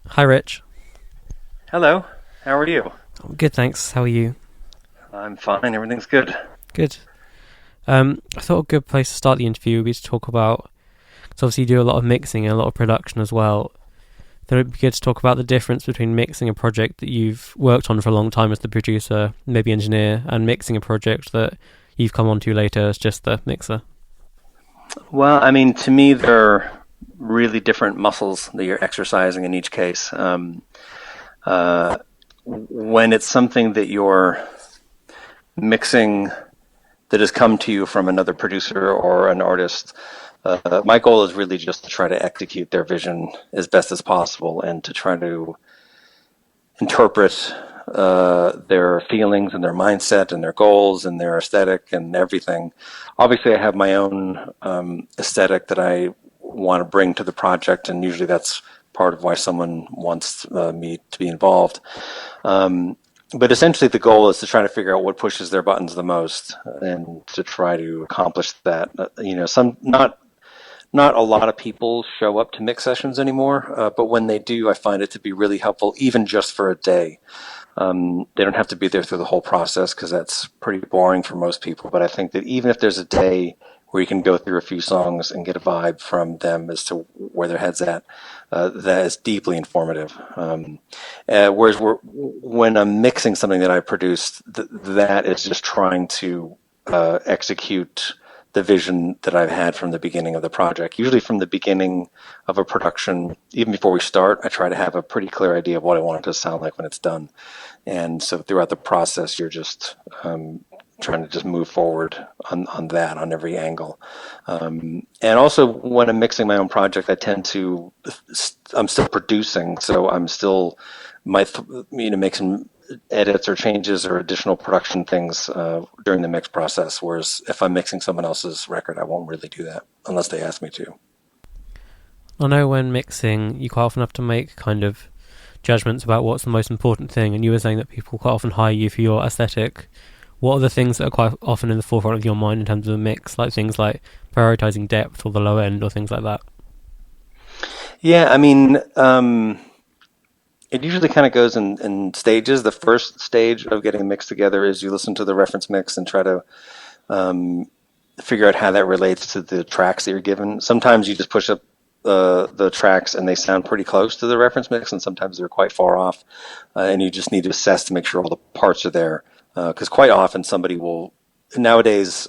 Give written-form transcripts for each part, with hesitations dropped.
Hi, Rich. Hello, how are you? I'm good, thanks. How are you? I'm fine, everything's good. Good. I thought a good place to start the interview would be to talk about, because obviously you do a lot of mixing and a lot of production as well. Then it'd be good to talk about the difference between mixing a project that you've worked on for a long time as the producer, maybe engineer, and mixing a project that you've come onto later as just the mixer. Well, I mean, to me, they're really different muscles that you're exercising in each case. Uh, when it's something that you're mixing that has come to you from another producer or an artist, my goal is really just to try to execute their vision as best as possible and to try to interpret their feelings and their mindset and their goals and their aesthetic and everything. Obviously, I have my own aesthetic that I want to bring to the project, and usually that's part of why someone wants me to be involved. But essentially, the goal is to try to figure out what pushes their buttons the most, and to try to accomplish that. Some not a lot of people show up to mix sessions anymore, but when they do, I find it to be really helpful, even just for a day. They don't have to be there through the whole process because that's pretty boring for most people. But I think that even if there's a day where you can go through a few songs and get a vibe from them as to where their head's at, that is deeply informative. Whereas when I'm mixing something that I produced, that is just trying to execute the vision that I've had from the beginning of the project. Usually from the beginning of a production, even before we start, I try to have a pretty clear idea of what I want it to sound like when it's done. And so throughout the process, you're just trying to just move forward on every angle. And also when I'm mixing my own project, I'm still producing. So I'm still, make some edits or changes or additional production things during the mix process. Whereas if I'm mixing someone else's record, I won't really do that unless they ask me to. I know when mixing, you quite often have to make kind of judgments about what's the most important thing, and you were saying that people quite often hire you for your aesthetic. What are the things that are quite often in the forefront of your mind in terms of a mix, like things like prioritizing depth or the low end or things like that? Yeah, I mean, it usually kind of goes in stages. The first stage of getting a mix together is you listen to the reference mix and try to um, figure out how that relates to the tracks that you're given. Sometimes you just push up the tracks and they sound pretty close to the reference mix, and sometimes they're quite far off, and you just need to assess to make sure all the parts are there. Because quite often somebody will nowadays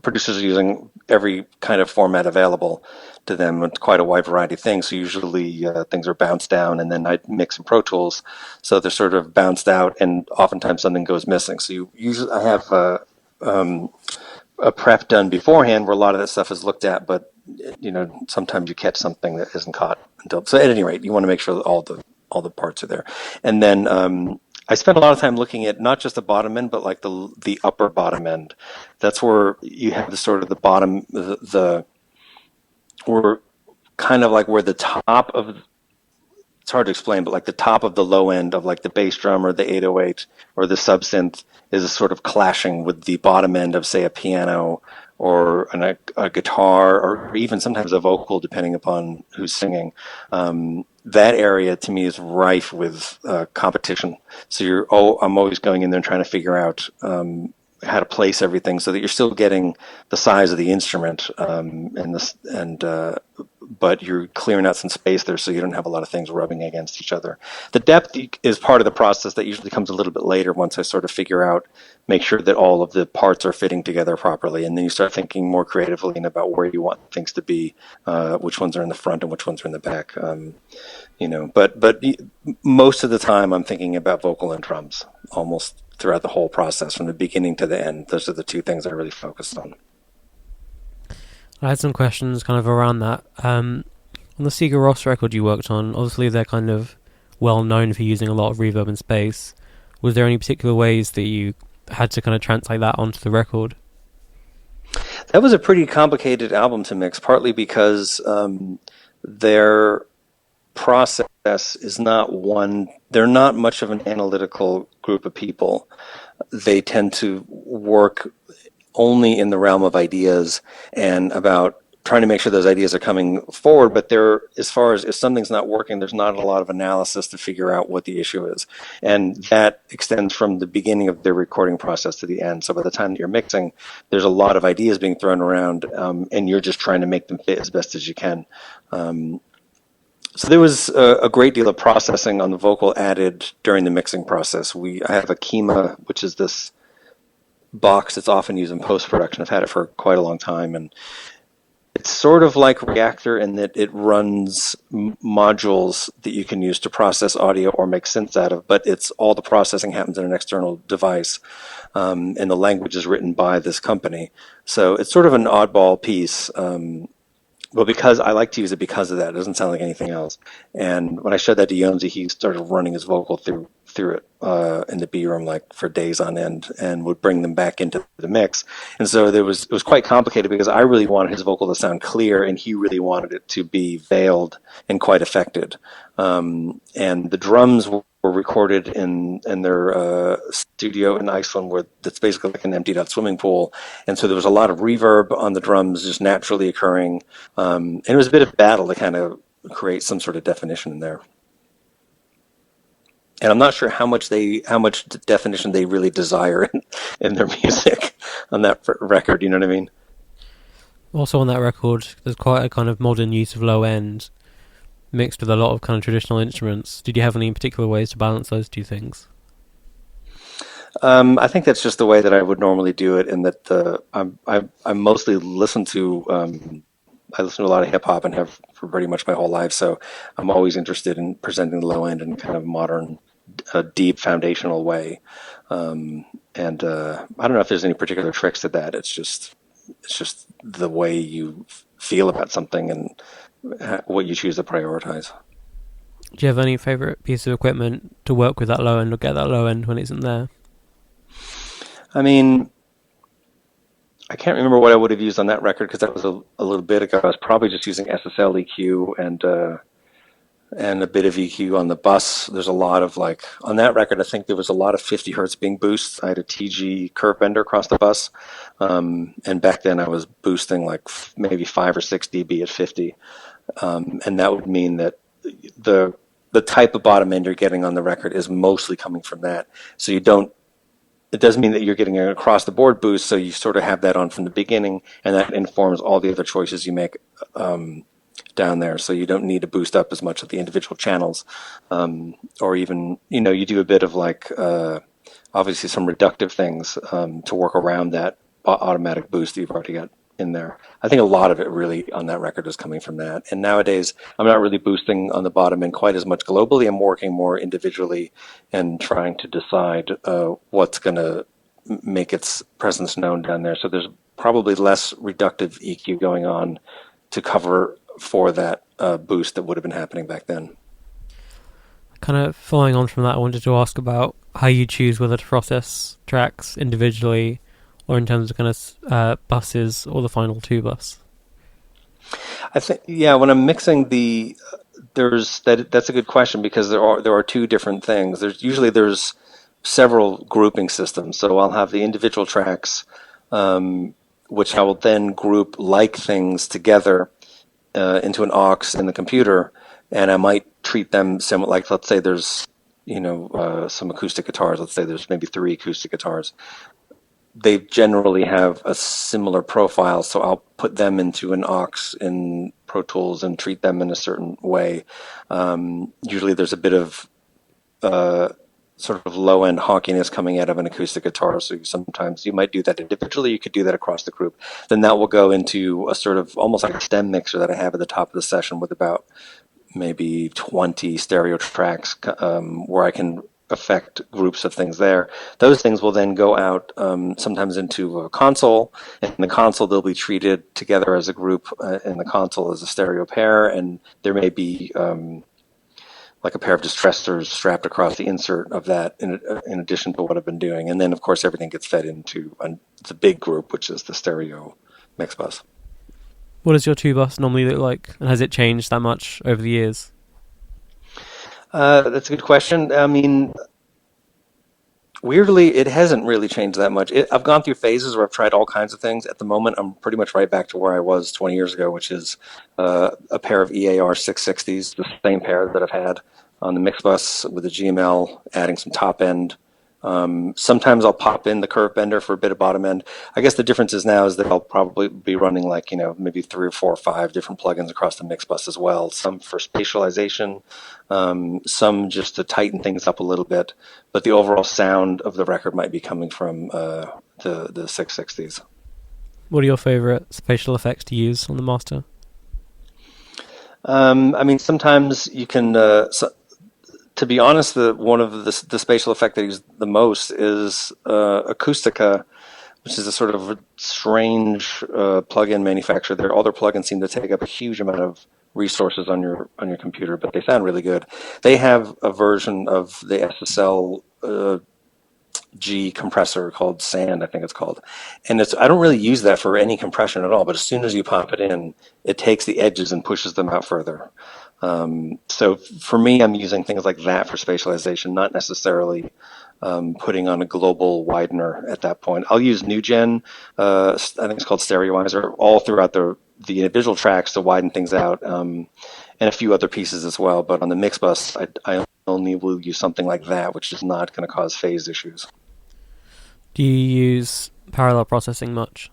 producers are using every kind of format available to them with quite a wide variety of things. So usually things are bounced down, and then I mix in Pro Tools, so they're sort of bounced out, and oftentimes something goes missing. So I have a prep done beforehand where a lot of that stuff is looked at, but sometimes you catch something that isn't caught until. So at any rate, you want to make sure that all the parts are there, and then. I spent a lot of time looking at not just the bottom end, but like the upper bottom end. That's where you have the sort of the bottom, the or kind of like where the top of, it's hard to explain, but like the top of the low end of like the bass drum or the 808 or the sub synth is sort of clashing with the bottom end of, say, a piano or a guitar or even sometimes a vocal, depending upon who's singing. That area to me is rife with competition. So I'm always going in there and trying to figure out how to place everything so that you're still getting the size of the instrument, but you're clearing out some space there so you don't have a lot of things rubbing against each other. The depth is part of the process that usually comes a little bit later once I sort of figure out, make sure that all of the parts are fitting together properly, and then you start thinking more creatively about where you want things to be, which ones are in the front and which ones are in the back. But most of the time I'm thinking about vocal and drums almost throughout the whole process from the beginning to the end. Those are the two things I really focused on. I had some questions kind of around that. On the Sigur Rós record you worked on, obviously they're kind of well known for using a lot of reverb and space. Was there any particular ways that you had to kind of translate that onto the record? That was a pretty complicated album to mix, partly because their process is not one, they're not much of an analytical group of people. They tend to work only in the realm of ideas and about trying to make sure those ideas are coming forward, but as far as if something's not working, there's not a lot of analysis to figure out what the issue is. And that extends from the beginning of the recording process to the end. So by the time that you're mixing, there's a lot of ideas being thrown around, and you're just trying to make them fit as best as you can. So there was a great deal of processing on the vocal added during the mixing process. I have a Kima, which is this box that's often used in post-production. I've had it for quite a long time, and it's sort of like Reactor in that it runs modules that you can use to process audio or make synths out of, but it's all the processing happens in an external device, and the language is written by this company. So it's sort of an oddball piece. Well, because I like to use it because of that. It doesn't sound like anything else. And when I showed that to Yonzi, he started running his vocal through it in the B room like for days on end, and would bring them back into the mix. And so it was quite complicated because I really wanted his vocal to sound clear, and he really wanted it to be veiled and quite affected. And the drums were recorded in their studio in Iceland, that's basically like an emptied out swimming pool. And so there was a lot of reverb on the drums just naturally occurring. And it was a bit of a battle to kind of create some sort of definition in there. And I'm not sure how much definition they really desire in their music on that record. You know what I mean? Also on that record, there's quite a kind of modern use of low end mixed with a lot of kind of traditional instruments. Did you have any particular ways to balance those two things? I think that's just the way that I would normally do it, and that I mostly listen to I listen to a lot of hip hop and have for pretty much my whole life. So I'm always interested in presenting the low end in kind of modern, deep, foundational way. And I don't know if there's any particular tricks to that. It's just the way you feel about something and what you choose to prioritize. Do you have any favorite piece of equipment to work with that low end or get that low end when it isn't there? I mean, I can't remember what I would have used on that record because that was a little bit ago. I was probably just using SSL EQ and a bit of EQ on the bus. There's a lot of on that record, I think there was a lot of 50 hertz being boosted. I had a TG curve bender across the bus. And back then I was boosting maybe 5 or 6 dB at 50. And that would mean that the type of bottom end you're getting on the record is mostly coming from that. So it doesn't mean that you're getting an across the board boost. So you sort of have that on from the beginning, and that informs all the other choices you make down there. So you don't need to boost up as much of the individual channels, or even, you do a bit of obviously some reductive things to work around that automatic boost that you've already got in there. I think a lot of it really on that record is coming from that. And nowadays, I'm not really boosting on the bottom end quite as much globally. I'm working more individually and trying to decide what's going to make its presence known down there. So there's probably less reductive EQ going on to cover for that boost that would have been happening back then. Kind of following on from that, I wanted to ask about how you choose whether to process tracks individually or in terms of kind of buses or the final two bus. I think, when I'm mixing that's a good question because there are two different things. There's several grouping systems. So I'll have the individual tracks, which I will then group like things together into an aux in the computer, and I might treat them similar. Like, let's say there's some acoustic guitars. Let's say there's maybe 3 acoustic guitars. They generally have a similar profile, so I'll put them into an aux in Pro Tools and treat them in a certain way. Usually there's a bit of sort of low-end honkiness coming out of an acoustic guitar, so sometimes you might do that individually. You could do that across the group. Then that will go into a sort of almost like a stem mixer that I have at the top of the session with about maybe 20 stereo tracks where I can affect groups of things there. Those things will then go out sometimes into a console, and in the console they'll be treated together as a group in the console as a stereo pair, and there may be like a pair of distressors strapped across the insert of that in addition to what I've been doing. And then of course everything gets fed into the big group, which is the stereo mix bus. What does your 2-bus normally look like, and has it changed that much over the years? That's a good question. I mean, Weirdly, it hasn't really changed that much. I've gone through phases where I've tried all kinds of things. At the moment, I'm pretty much right back to where I was 20 years ago, which is a pair of EAR 660s, the same pair that I've had on the mix bus with the GML, adding some top end. Sometimes I'll pop in the curve bender for a bit of bottom end. I guess the difference is now is that I'll probably be running like, maybe 3 or 4 or 5 different plugins across the mix bus as well. Some for spatialization, some just to tighten things up a little bit. But the overall sound of the record might be coming from the 660s. What are your favorite spatial effects to use on the master? Sometimes you can... to be honest, one of the spatial effect that I use the most is Acoustica, which is a sort of strange plugin manufacturer. All their plugins seem to take up a huge amount of resources on your computer, but they sound really good. They have a version of the SSL G compressor called Sand, I think it's called. And I don't really use that for any compression at all, but as soon as you pop it in, it takes the edges and pushes them out further. So for me, I'm using things like that for spatialization, not necessarily putting on a global widener at that point. I'll use NewGen, I think it's called Stereoizer, all throughout the individual tracks to widen things out, and a few other pieces as well. But on the mix bus, I only will use something like that, which is not going to cause phase issues. Do you use parallel processing much?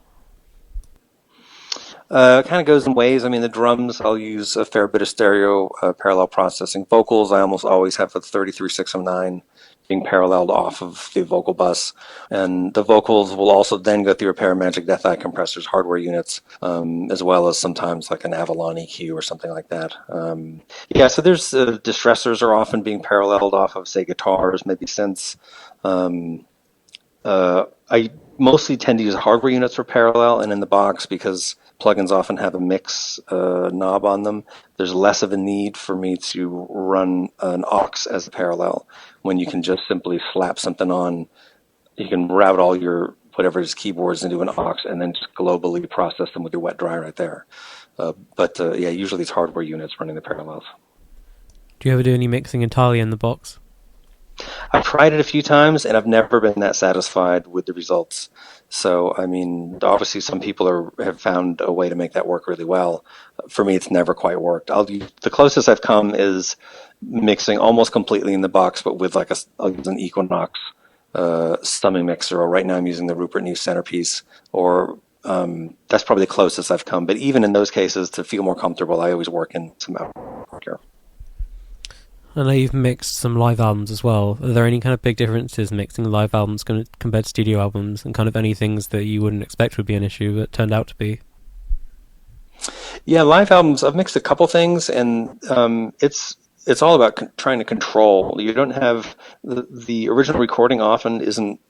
It kind of goes in ways. I mean, the drums, I'll use a fair bit of stereo parallel processing. Vocals, I almost always have a 33609 being paralleled off of the vocal bus. And the vocals will also then go through a pair of Magic Death Eye compressors, hardware units, as well as sometimes like an Avalon EQ or something like that. So there's distressors are often being paralleled off of, say, guitars, maybe synths. I mostly tend to use hardware units for parallel and in the box because plugins often have a mix knob on them. There's less of a need for me to run an aux as a parallel when you can just simply slap something on. You can route all your whatever is keyboards into an aux and then just globally process them with your wet dry right there. Usually it's hardware units running the parallels. Do you ever do any mixing entirely in the box? I've tried it a few times, and I've never been that satisfied with the results. So, I mean, obviously some people have found a way to make that work really well. For me, it's never quite worked. The closest I've come is mixing almost completely in the box, but with I'll use an Equinox stumming mixer, or right now I'm using the Rupert Neve centerpiece, or that's probably the closest I've come. But even in those cases, to feel more comfortable, I always work in some outwork here. I know you've mixed some live albums as well. Are there any kind of big differences mixing live albums compared to studio albums, and kind of any things that you wouldn't expect would be an issue but turned out to be? Yeah, live albums, I've mixed a couple things, and it's all about trying to control. You don't have the original recording often isn't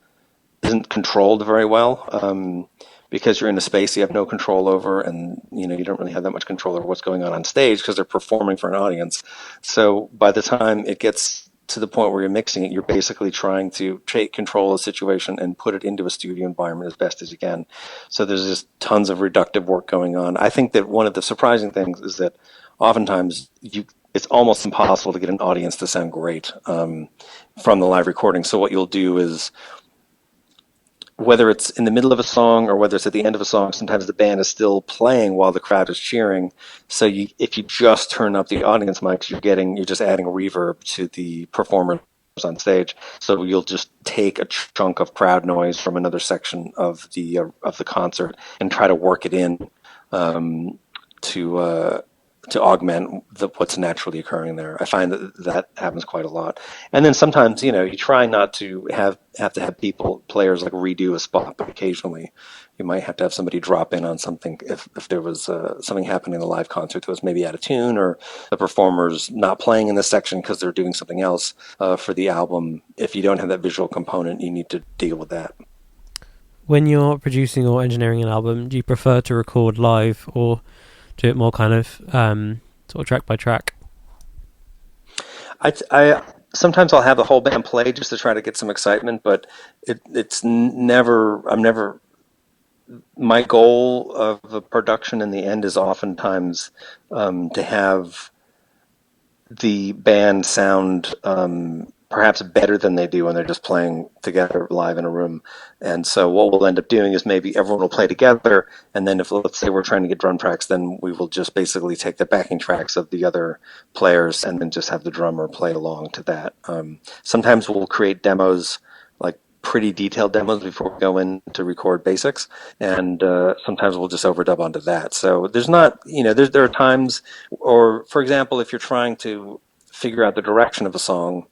controlled very well. Because you're in a space you have no control over, and you don't really have that much control over what's going on stage because they're performing for an audience. So by the time it gets to the point where you're mixing it, you're basically trying to take control of the situation and put it into a studio environment as best as you can. So there's just tons of reductive work going on. I think that one of the surprising things is that oftentimes it's almost impossible to get an audience to sound great from the live recording. So what you'll do is, whether it's in the middle of a song or whether it's at the end of a song, sometimes the band is still playing while the crowd is cheering. So if you just turn up the audience mics, you're just adding reverb to the performers on stage. So you'll just take a chunk of crowd noise from another section of the concert and try to work it in to augment what's naturally occurring there. I find that happens quite a lot. And then sometimes, you try not to have players like redo a spot, but occasionally you might have to have somebody drop in on something if there was something happening in the live concert that was maybe out of tune, or the performer's not playing in this section because they're doing something else for the album. If you don't have that visual component, you need to deal with that. When you're producing or engineering an album, do you prefer to record live or do it more kind of sort of track by track? I sometimes I'll have the whole band play just to try to get some excitement, but it's never. My goal of the production in the end is oftentimes to have the band sound perhaps better than they do when they're just playing together live in a room. And so what we'll end up doing is maybe everyone will play together, and then if, let's say, we're trying to get drum tracks, then we will just basically take the backing tracks of the other players and then just have the drummer play along to that. Sometimes we'll create demos, like pretty detailed demos before we go in to record basics, and sometimes we'll just overdub onto that. So there's not, there are times, or for example, if you're trying to figure out the direction of a song,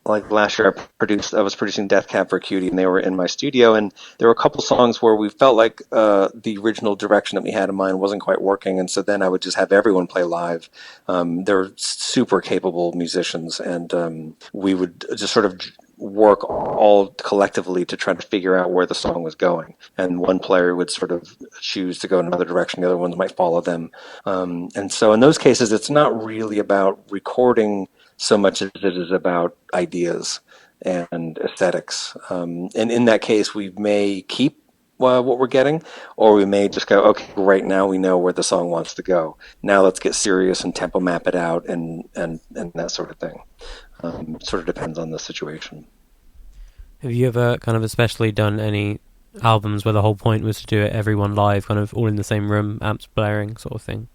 like last year I was producing Death Cab for Cutie, and they were in my studio, and there were a couple songs where we felt like the original direction that we had in mind wasn't quite working, and so then I would just have everyone play live. They're super capable musicians, and we would just sort of work all collectively to try to figure out where the song was going. And one player would sort of choose to go in another direction, the other ones might follow them. And so in those cases, it's not really about recording so much as it is about ideas and aesthetics. And in that case, we may keep what we're getting, or we may just go, okay, right now we know where the song wants to go. Now let's get serious and tempo map it out and that sort of thing. Sort of depends on the situation. Have you ever kind of especially done any albums where the whole point was to do it everyone live, kind of all in the same room, amps blaring sort of thing?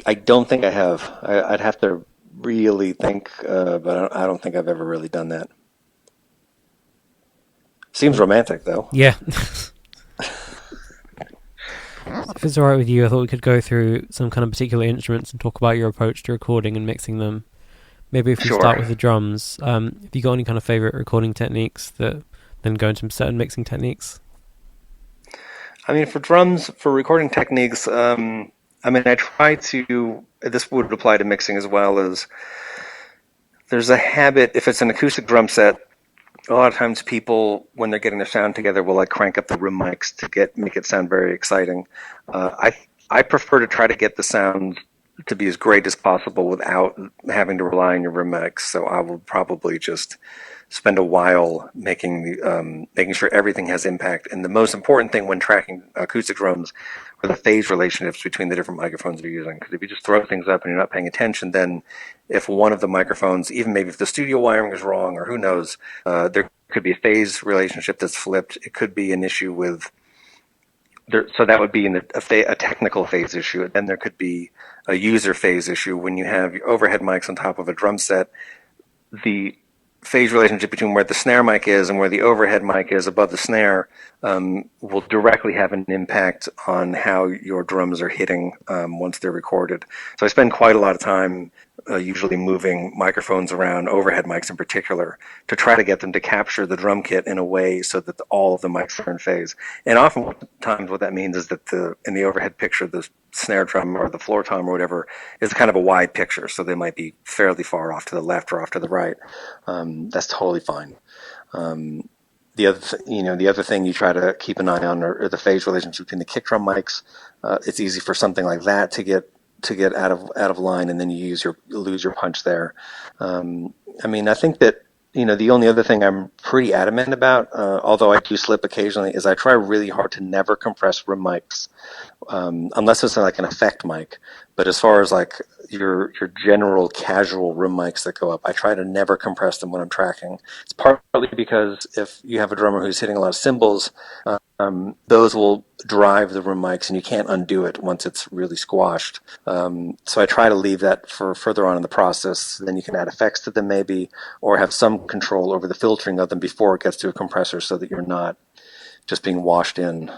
I don't think I have. I'd have to really think, but I don't think I've ever really done that. Seems romantic, though. Yeah. If it's all right with you, I thought we could go through some kind of particular instruments and talk about your approach to recording and mixing them. Maybe if we start with the drums, have you got any kind of favorite recording techniques that then go into certain mixing techniques? I mean, for drums, for recording techniques, I try to, this would apply to mixing as well, as there's a habit, if it's an acoustic drum set, a lot of times people, when they're getting their sound together, will like crank up the room mics to make it sound very exciting. I prefer to try to get the sound to be as great as possible without having to rely on your room mics. So I will probably just spend a while making sure everything has impact. And the most important thing when tracking acoustic drums are the phase relationships between the different microphones you're using. Because if you just throw things up and you're not paying attention, then if one of the microphones, even maybe if the studio wiring is wrong or who knows, there could be a phase relationship that's flipped. It could be an issue with so that would be a technical phase issue. And then there could be a user phase issue when you have your overhead mics on top of a drum set. The phase relationship between where the snare mic is and where the overhead mic is above the snare will directly have an impact on how your drums are hitting once they're recorded. So I spend quite a lot of time usually moving microphones around, overhead mics in particular, to try to get them to capture the drum kit in a way so that all of the mics are in phase. And oftentimes what that means is that in the overhead picture, the snare drum or the floor tom or whatever is kind of a wide picture, so they might be fairly far off to the left or off to the right. That's totally fine. The other thing you try to keep an eye on are the phase relationship between the kick drum mics. It's easy for something like that to get out of line, and then you lose your punch there. I think that the only other thing I'm pretty adamant about, although I do slip occasionally, is I try really hard to never compress room mics, unless it's like an effect mic. But as far as like your general casual room mics that go up, I try to never compress them when I'm tracking. It's partly because if you have a drummer who's hitting a lot of cymbals, those will drive the room mics, and you can't undo it once it's really squashed. So I try to leave that for further on in the process. Then you can add effects to them maybe, or have some control over the filtering of them before it gets to a compressor so that you're not just being washed in.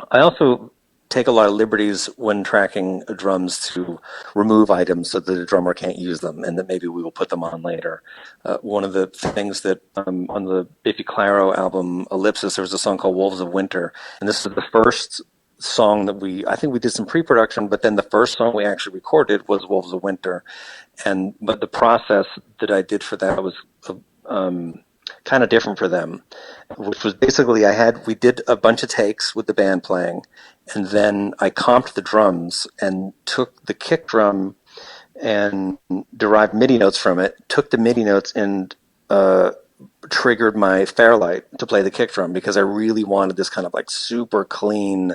I also take a lot of liberties when tracking drums to remove items so that the drummer can't use them, and that maybe we will put them on later. One of the things that on the Biffy Clyro album Ellipsis, there was a song called Wolves of Winter, and this is the first song that I think we did some pre-production, but then the first song we actually recorded was Wolves of Winter. But the process that I did for that was kind of different for them, which was basically we did a bunch of takes with the band playing, and then I comped the drums and took the kick drum and derived MIDI notes from it, took the MIDI notes and triggered my Fairlight to play the kick drum, because I really wanted this kind of like super clean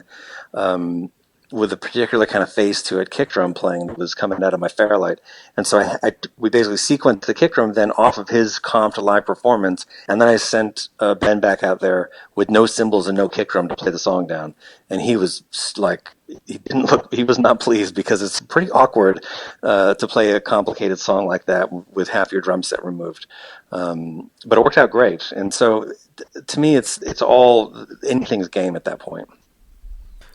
with a particular kind of phase to it, kick drum playing that was coming out of my Fairlight. And so we basically sequenced the kick drum then off of his comped live performance, and then I sent Ben back out there with no cymbals and no kick drum to play the song down. And he was like, he was not pleased, because it's pretty awkward to play a complicated song like that with half your drum set removed. But it worked out great. And so to me, it's all, anything's game at that point.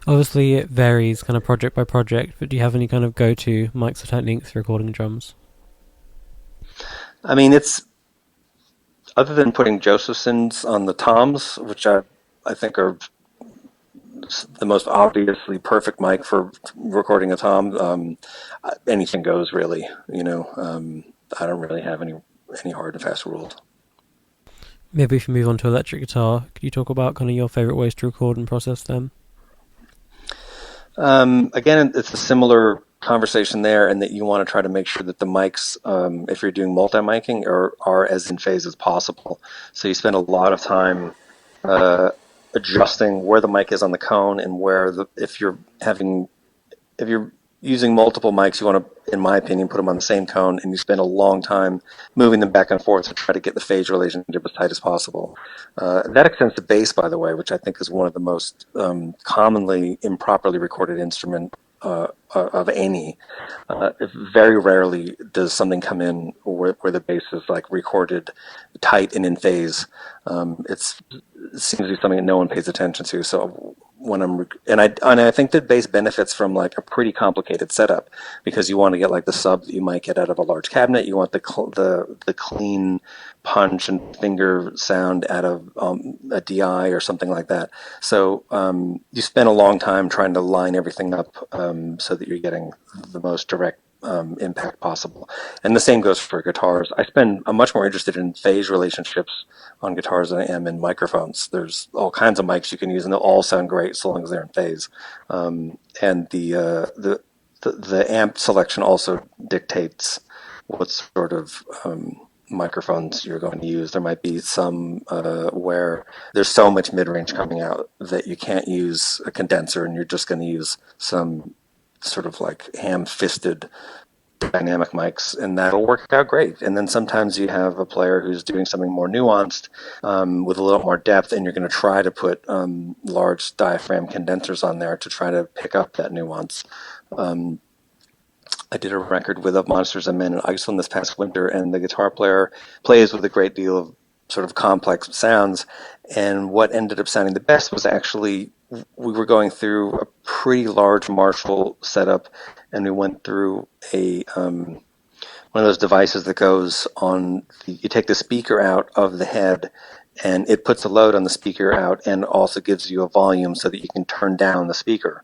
Obviously, it varies kind of project by project, but do you have any kind of go-to mics or techniques for recording drums? I mean, it's, other than putting Josephsons on the toms, which I think are the most obviously perfect mic for recording a tom, anything goes, really. I don't really have any hard and fast rules. Maybe if you move on to electric guitar, could you talk about kind of your favorite ways to record and process them? Again, it's a similar conversation there, in that you want to try to make sure that the mics, if you're doing multi-miking, are as in phase as possible. So you spend a lot of time adjusting where the mic is on the cone, and where if you're using multiple mics, you want to, in my opinion, put them on the same cone, and you spend a long time moving them back and forth to try to get the phase relationship as tight as possible. That extends to bass, by the way, which I think is one of the most commonly improperly recorded instrument of any. Very rarely does something come in where the bass is like recorded tight and in phase. It seems to be something that no one pays attention to. So when I think that bass benefits from like a pretty complicated setup, because you want to get like the sub that you might get out of a large cabinet. You want the clean punch and finger sound out of a DI or something like that. So you spend a long time trying to line everything up so that you're getting the most direct impact possible. And the same goes for guitars. I'm much more interested in phase relationships on guitars than I am in microphones. There's all kinds of mics you can use, and they'll all sound great so long as they're in phase. And the amp selection also dictates what sort of microphones you're going to use. There might be some where there's so much mid-range coming out that you can't use a condenser, and you're just going to use some sort of like ham-fisted dynamic mics, and that'll work out great. And then sometimes you have a player who's doing something more nuanced with a little more depth, and you're going to try to put large diaphragm condensers on there to try to pick up that nuance. I did a record with Of Monsters and Men in Iceland this past winter, and the guitar player plays with a great deal of sort of complex sounds, and what ended up sounding the best was actually, we were going through a pretty large Marshall setup, and we went through one of those devices that goes on, you take the speaker out of the head, and it puts a load on the speaker out, and also gives you a volume so that you can turn down the speaker.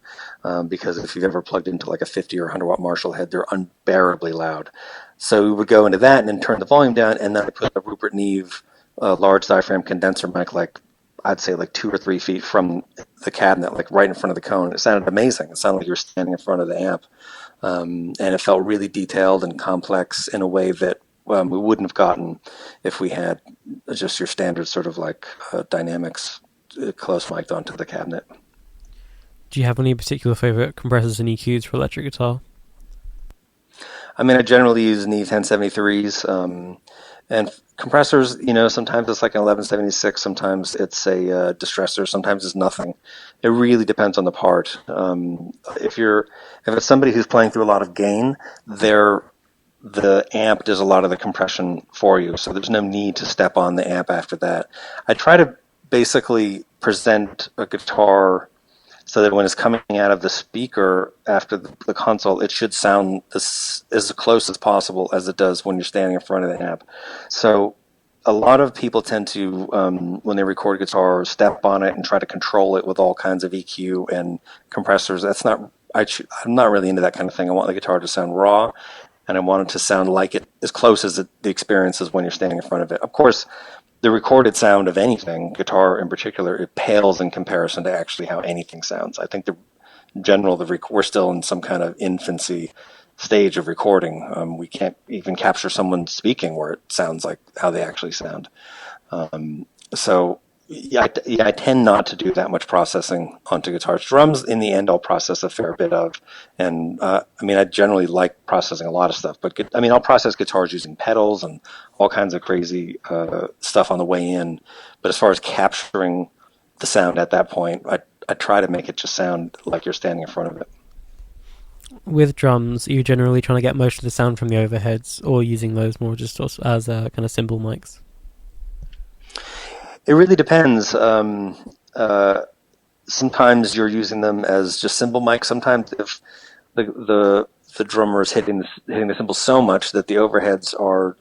Because if you've ever plugged into like a 50 or 100 watt Marshall head, they're unbearably loud. So we would go into that and then turn the volume down, and then I put a Rupert Neve large diaphragm condenser mic, like I'd say like 2 or 3 feet from the cabinet, like right in front of the cone. It sounded amazing. It sounded like you were standing in front of the amp. And it felt really detailed and complex in a way that we wouldn't have gotten if we had just your standard sort of like dynamics close mic'd onto the cabinet. Do you have any particular favorite compressors and EQs for electric guitar? I mean, I generally use Neve 1073s. And compressors, sometimes it's like an 1176, sometimes it's a distressor, sometimes it's nothing. It really depends on the part. If it's somebody who's playing through a lot of gain, the amp does a lot of the compression for you, so there's no need to step on the amp after that. I try to basically present a guitar so that when it's coming out of the speaker after the console, it should sound as close as possible as it does when you're standing in front of the amp. So a lot of people tend to, when they record guitar, step on it and try to control it with all kinds of EQ and compressors. I'm not really into that kind of thing. I want the guitar to sound raw, and I want it to sound like it as close as the experience is when you're standing in front of it. Of course, the recorded sound of anything, guitar in particular, it pales in comparison to actually how anything sounds. I think in general, we're still in some kind of infancy stage of recording. We can't even capture someone speaking where it sounds like how they actually sound. So I tend not to do that much processing onto guitars. Drums, in the end, I'll process a fair bit of, and I generally like processing a lot of stuff. But I'll process guitars using pedals and all kinds of crazy stuff on the way in. But as far as capturing the sound at that point, I try to make it just sound like you're standing in front of it. With drums, are you generally trying to get most of the sound from the overheads, or using those more just as kind of cymbal mics? It really depends. Sometimes you're using them as just cymbal mics. Sometimes if the drummer is hitting the cymbals so much that the overheads are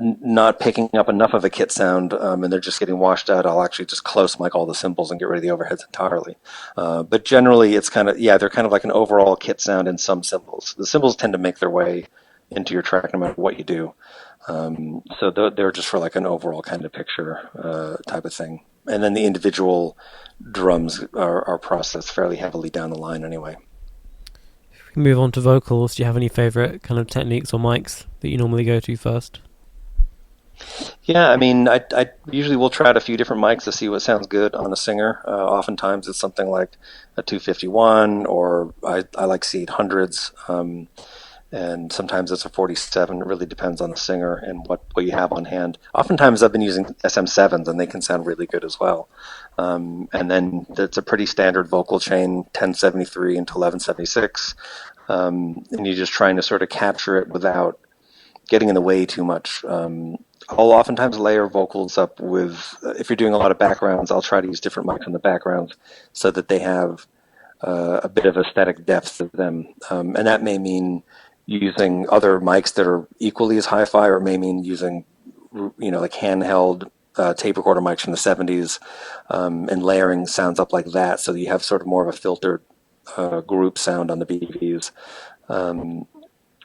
not picking up enough of a kit sound, and they're just getting washed out, I'll actually just close mic all the cymbals and get rid of the overheads entirely. But generally, it's they're kind of like an overall kit sound in some cymbals. The cymbals tend to make their way into your track no matter what you do. So they're just for like an overall kind of picture type of thing. And then the individual drums are processed fairly heavily down the line anyway. If we move on to vocals, do you have any favorite kind of techniques or mics that you normally go to first? Yeah, I usually will try out a few different mics to see what sounds good on a singer. Oftentimes it's something like a 251, or I like C800s. And sometimes it's a 47. It really depends on the singer and what you have on hand. Oftentimes I've been using SM7s, and they can sound really good as well. And then it's a pretty standard vocal chain, 1073 into 1176. And you're just trying to sort of capture it without getting in the way too much. I'll oftentimes layer vocals up with, if you're doing a lot of backgrounds, I'll try to use different mics in the backgrounds so that they have a bit of aesthetic depth to them. And that may mean using other mics that are equally as hi-fi, or it may mean using, like handheld tape recorder mics from the 70s, and layering sounds up like that, so that you have sort of more of a filtered group sound on the BVs.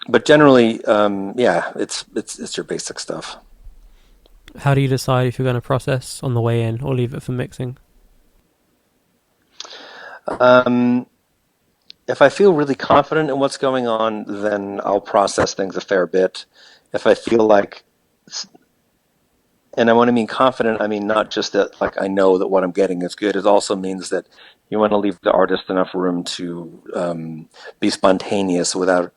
But generally, it's your basic stuff. How do you decide if you're going to process on the way in or leave it for mixing? If I feel really confident in what's going on, then I'll process things a fair bit. If I feel like, and I want to mean confident, I mean not just that like I know that what I'm getting is good. It also means that you want to leave the artist enough room to be spontaneous without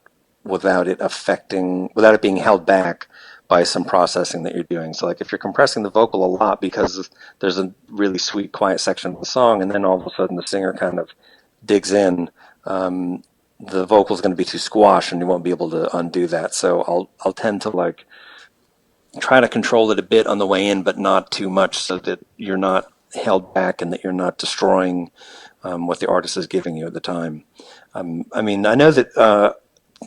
it being held back by some processing that you're doing. So like if you're compressing the vocal a lot because there's a really sweet quiet section of the song, and then all of a sudden the singer kind of digs in, the vocal is going to be too squashed and you won't be able to undo that. So I'll tend to like try to control it a bit on the way in, but not too much, so that you're not held back and that you're not destroying what the artist is giving you at the time. I know that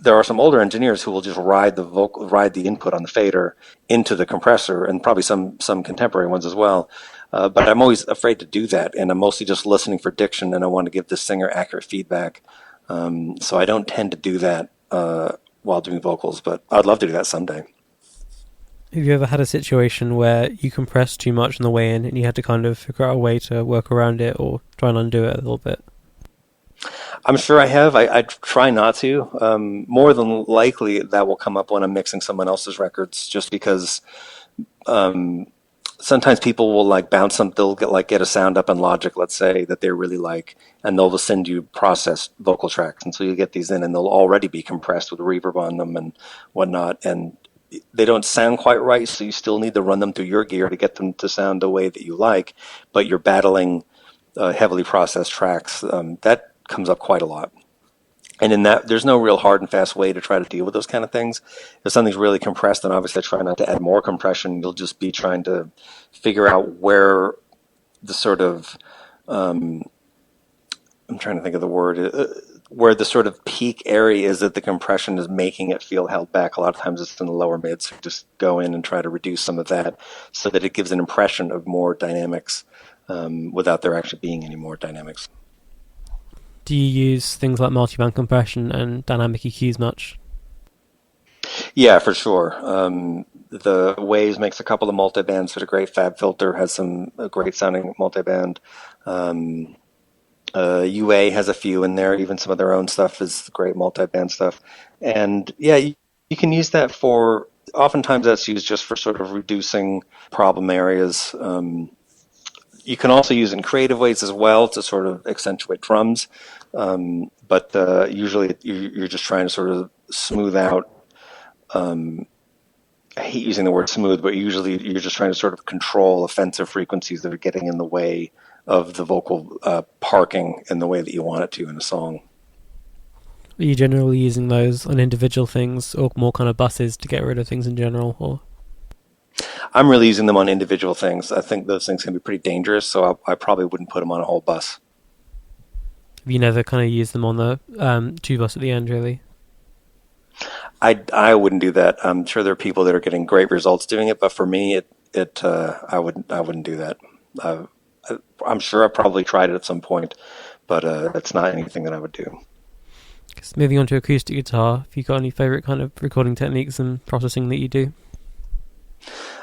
there are some older engineers who will just ride the input on the fader into the compressor, and probably some contemporary ones as well. But I'm always afraid to do that, and I'm mostly just listening for diction, and I want to give the singer accurate feedback. So I don't tend to do that while doing vocals, but I'd love to do that someday. Have you ever had a situation where you compressed too much on the way in and you had to kind of figure out a way to work around it or try and undo it a little bit? I'm sure I have. I try not to. More than likely, that will come up when I'm mixing someone else's records, just because sometimes people will like bounce some. They'll get a sound up in Logic, let's say, that they really like, and they'll just send you processed vocal tracks, and so you get these in, and they'll already be compressed with reverb on them and whatnot, and they don't sound quite right. So you still need to run them through your gear to get them to sound the way that you like, but you're battling heavily processed tracks. That comes up quite a lot. And in that, there's no real hard and fast way to try to deal with those kind of things. If something's really compressed, then obviously I try not to add more compression. You'll just be trying to figure out where the sort of, I'm trying to think of the word, where the sort of peak area is that the compression is making it feel held back. A lot of times it's in the lower mids. So just go in and try to reduce some of that so that it gives an impression of more dynamics without there actually being any more dynamics. Do you use things like multiband compression and dynamic EQs much? Yeah, for sure. The Waves makes a couple of multibands. There's a great Fab Filter, has some great sounding multiband. UA has a few in there. Even some of their own stuff is great multiband stuff. And yeah, you can use that for, oftentimes that's used just for sort of reducing problem areas. You can also use it in creative ways as well to sort of accentuate drums, but usually you're just trying to sort of smooth out. I hate using the word smooth, but usually you're just trying to sort of control offensive frequencies that are getting in the way of the vocal parking in the way that you want it to in a song. Are you generally using those on individual things or more kind of buses to get rid of things in general? Or I'm really using them on individual things. I think those things can be pretty dangerous, so I probably wouldn't put them on a whole bus. have you never kind of used them on the two bus at the end, really? I wouldn't do that. I'm sure there are people that are getting great results doing it, but for me, I wouldn't do that. I'm sure I probably tried it at some point, but it's not anything that I would do. Moving on to acoustic guitar, have you got any favorite kind of recording techniques and processing that you do?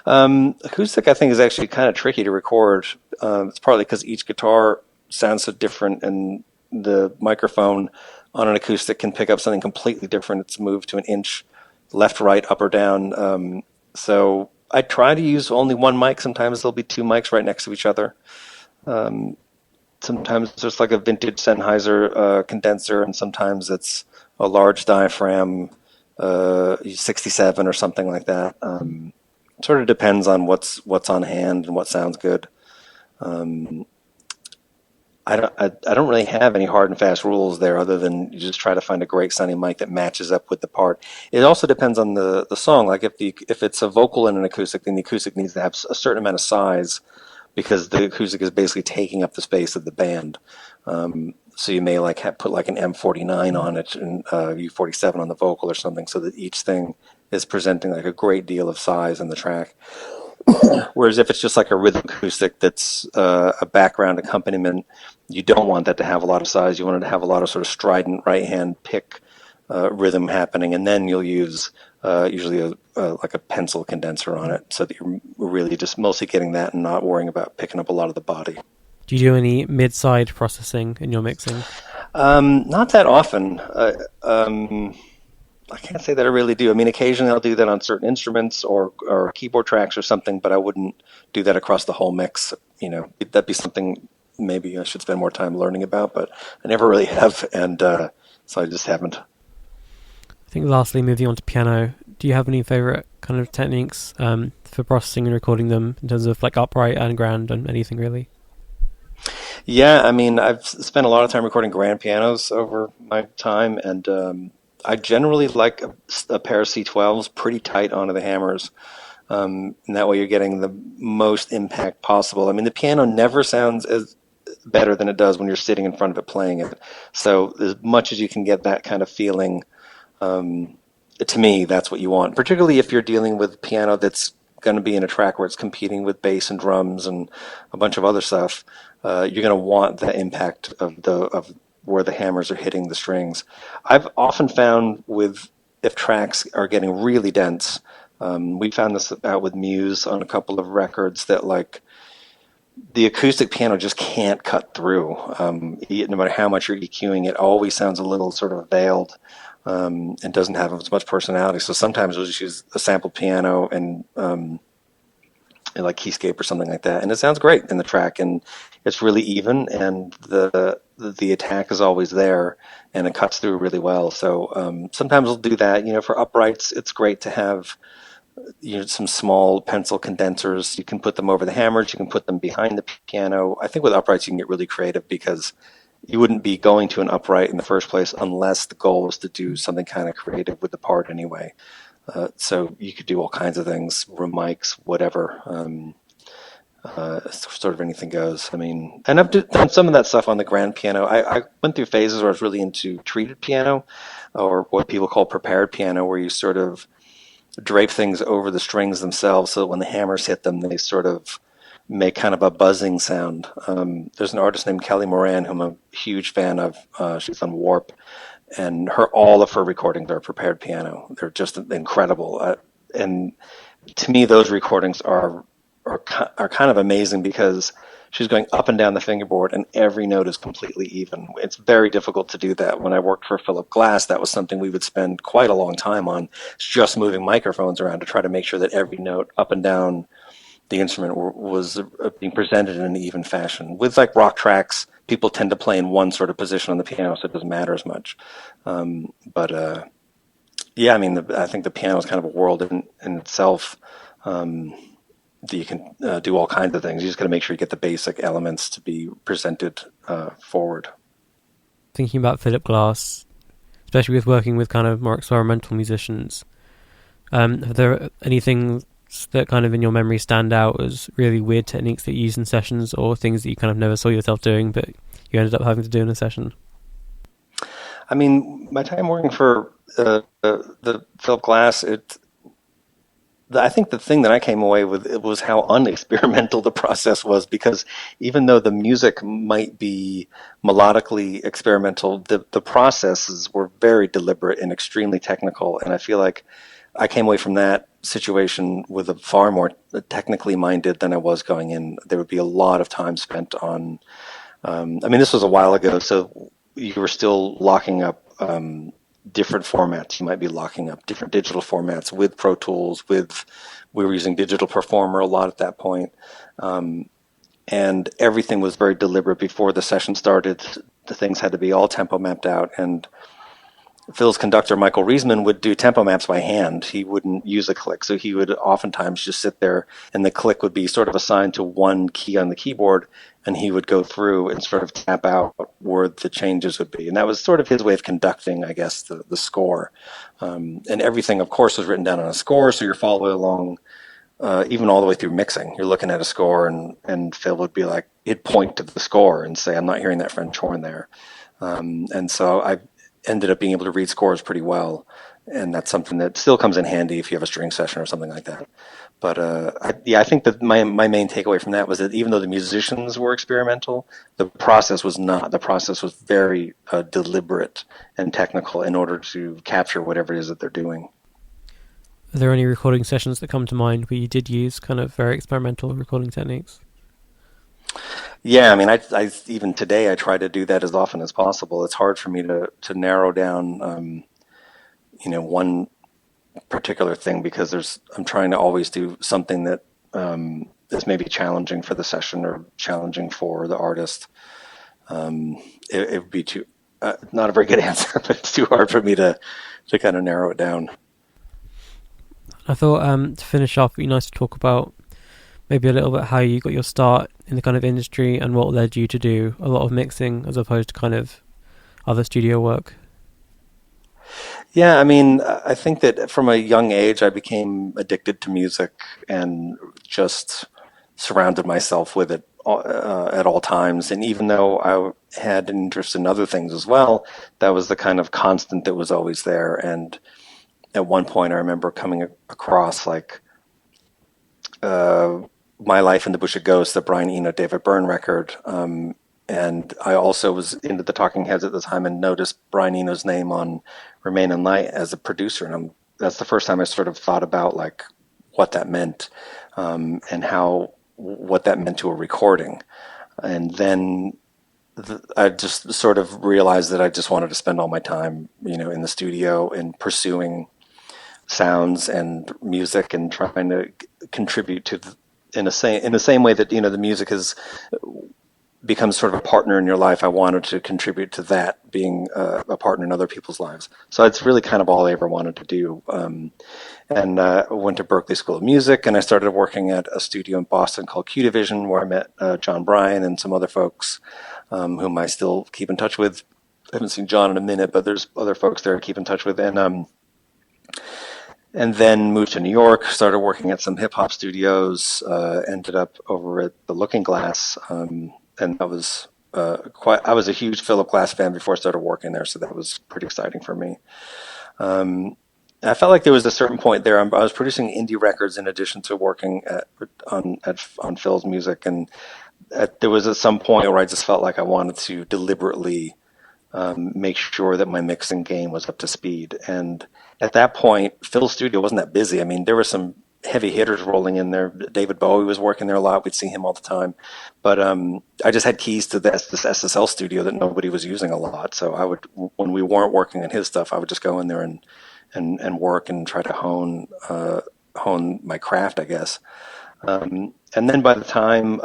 Acoustic, I think, is actually kind of tricky to record. It's partly because each guitar sounds so different, and the microphone on an acoustic can pick up something completely different. It's moved to an inch left, right, up, or down. So I try to use only one mic. Sometimes there'll be two mics right next to each other. Sometimes there's like a vintage Sennheiser condenser, and sometimes it's a large diaphragm 67 or something like that. Sort of depends on what's on hand and what sounds good. I don't really have any hard and fast rules there, other than you just try to find a great sounding mic that matches up with the part. It also depends on the song. Like if it's a vocal in an acoustic, then the acoustic needs to have a certain amount of size, because the acoustic is basically taking up the space of the band. So you may put like an M49 on it and U47 on the vocal or something, so that each thing is presenting like a great deal of size in the track. Whereas if it's just like a rhythm acoustic that's a background accompaniment, you don't want that to have a lot of size. You want it to have a lot of sort of strident right hand pick rhythm happening, and then you'll use usually like a pencil condenser on it, so that you're really just mostly getting that and not worrying about picking up a lot of the body. Do you do any mid-side processing in your mixing? Not that often. I can't say that I really do. I mean, occasionally I'll do that on certain instruments or keyboard tracks or something, but I wouldn't do that across the whole mix. You know, that'd be something maybe I should spend more time learning about, but I never really have, and so I just haven't. I think lastly, moving on to piano, do you have any favorite kind of techniques for processing and recording them in terms of like upright and grand and anything really? Yeah, I mean, I've spent a lot of time recording grand pianos over my time, and I generally like a pair of C12s pretty tight onto the hammers, and that way you're getting the most impact possible. I mean, the piano never sounds as better than it does when you're sitting in front of it playing it. So as much as you can get that kind of feeling, to me, that's what you want, particularly if you're dealing with piano that's going to be in a track where it's competing with bass and drums and a bunch of other stuff. You're going to want the impact of where the hammers are hitting the strings. I've often found if tracks are getting really dense, we found this out with Muse on a couple of records, that like the acoustic piano just can't cut through. No matter how much you're EQing, it always sounds a little sort of veiled, and doesn't have as much personality. So sometimes we'll just use a sampled piano and like Keyscape or something like that, and it sounds great in the track, and it's really even, and the attack is always there, and it cuts through really well. So sometimes we'll do that. You know, for uprights, it's great to have some small pencil condensers. You can put them over the hammers. You can put them behind the piano. I think with uprights you can get really creative, because you wouldn't be going to an upright in the first place unless the goal was to do something kind of creative with the part anyway. So you could do all kinds of things, room mics, whatever. Sort of anything goes. I mean, and I've done some of that stuff on the grand piano. I went through phases where I was really into treated piano, or what people call prepared piano, where you sort of drape things over the strings themselves, so that when the hammers hit them, they sort of make kind of a buzzing sound. There's an artist named Kelly Moran, whom I'm a huge fan of. She's on Warp, and all of her recordings are prepared piano. They're just incredible. And to me, those recordings are kind of amazing, because she's going up and down the fingerboard and every note is completely even. It's very difficult to do that. When I worked for Philip Glass, that was something we would spend quite a long time on, just moving microphones around to try to make sure that every note up and down the instrument was being presented in an even fashion. With like rock tracks, people tend to play in one sort of position on the piano, so it doesn't matter as much. But yeah, I mean, I think the piano is kind of a world in itself. That you can do all kinds of things. You just got to make sure you get the basic elements to be presented forward. Thinking about Philip Glass, especially with working with kind of more experimental musicians, are there anything that kind of in your memory stand out as really weird techniques that you use in sessions, or things that you kind of never saw yourself doing but you ended up having to do in a session? I mean, my time working for the Philip Glass, I think the thing that I came away with it was how unexperimental the process was, because even though the music might be melodically experimental, the processes were very deliberate and extremely technical. And I feel like I came away from that situation with a far more technically minded than I was going in. There would be a lot of time spent on, I mean, this was a while ago, so you were still locking up different formats. You might be locking up different digital formats with Pro Tools, we were using Digital Performer a lot at that point. And everything was very deliberate before the session started. The things had to be all tempo mapped out. And Phil's conductor, Michael Riesman, would do tempo maps by hand. He wouldn't use a click. So he would oftentimes just sit there and the click would be sort of assigned to one key on the keyboard, and he would go through and sort of tap out where the changes would be. And that was sort of his way of conducting, I guess, the score. And everything, of course, was written down on a score, so you're following along even all the way through mixing. You're looking at a score, and Phil would be like, he'd point to the score and say, I'm not hearing that French horn there. And so I ended up being able to read scores pretty well, and that's something that still comes in handy if you have a string session or something like that. But I think that my main takeaway from that was that even though the musicians were experimental, the process was not. The process was very deliberate and technical in order to capture whatever it is that they're doing. Are there any recording sessions that come to mind where you did use kind of very experimental recording techniques? Yeah, I mean, I even today I try to do that as often as possible. It's hard for me to narrow down, one particular thing, because I'm trying to always do something that is maybe challenging for the session or challenging for the artist. It would be not a very good answer, but it's too hard for me to kind of narrow it down. I thought to finish off, it'd be nice to talk about maybe a little bit how you got your start in the kind of industry and what led you to do a lot of mixing as opposed to kind of other studio work. Yeah, I mean, I think that from a young age, I became addicted to music and just surrounded myself with it at all times. And even though I had an interest in other things as well, that was the kind of constant that was always there. And at one point, I remember coming across like My Life in the Bush of Ghosts, the Brian Eno, David Byrne record. And I also was into the Talking Heads at the time and noticed Brian Eno's name on Remain in Light as a producer. And that's the first time I sort of thought about like what that meant, and what that meant to a recording. And then I just sort of realized that I just wanted to spend all my time, in the studio and pursuing sounds and music and trying to contribute to in the same way that the music has become sort of a partner in your life. I wanted to contribute to that being a partner in other people's lives. So it's really kind of all I ever wanted to do. And I went to Berklee School of Music, and I started working at a studio in Boston called Q Division, where I met John Bryan and some other folks whom I still keep in touch with. I haven't seen John in a minute, but there's other folks there I keep in touch with. And then moved to New York, started working at some hip hop studios, ended up over at the Looking Glass, and that was I was a huge Philip Glass fan before I started working there, so that was pretty exciting for me. I felt like there was a certain point there. I was producing indie records in addition to working on Phil's music, and there was at some point where I just felt like I wanted to deliberately make sure that my mixing game was up to speed. And at that point, Phil's studio wasn't that busy. I mean, there were some heavy hitters rolling in there. David Bowie was working there a lot. We'd see him all the time. But I just had keys to this SSL studio that nobody was using a lot. So I would, when we weren't working on his stuff, I would just go in there and work and try to hone my craft, I guess. And then by the time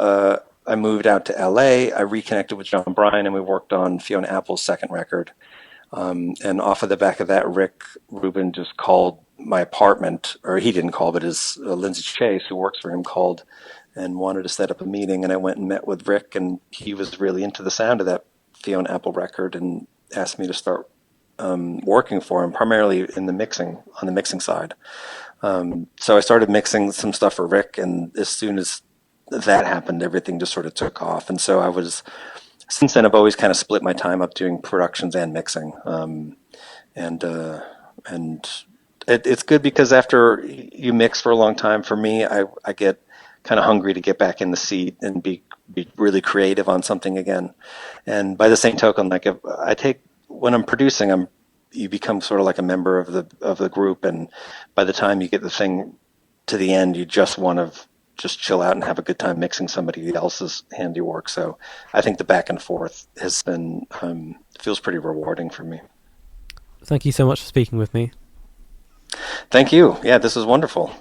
I moved out to LA, I reconnected with John Bryan, and we worked on Fiona Apple's second record. And off of the back of that, Rick Rubin just called my apartment, or he didn't call, but his Lindsay Chase, who works for him, called and wanted to set up a meeting. And I went and met with Rick, and he was really into the sound of that Fiona Apple record and asked me to start working for him, primarily in the mixing, on the mixing side. So I started mixing some stuff for Rick, and as soon as that happened, everything just sort of took off. And so since then, I've always kind of split my time up doing productions and mixing. And it's good because after you mix for a long time, for me, I get kind of hungry to get back in the seat and be really creative on something again. And by the same token, like when I'm producing, you become sort of like a member of the group, and by the time you get the thing to the end, you just want to just chill out and have a good time mixing somebody else's handiwork. So I think the back and forth has been feels pretty rewarding for me. Thank you so much for speaking with me. Thank you. Yeah, this was wonderful.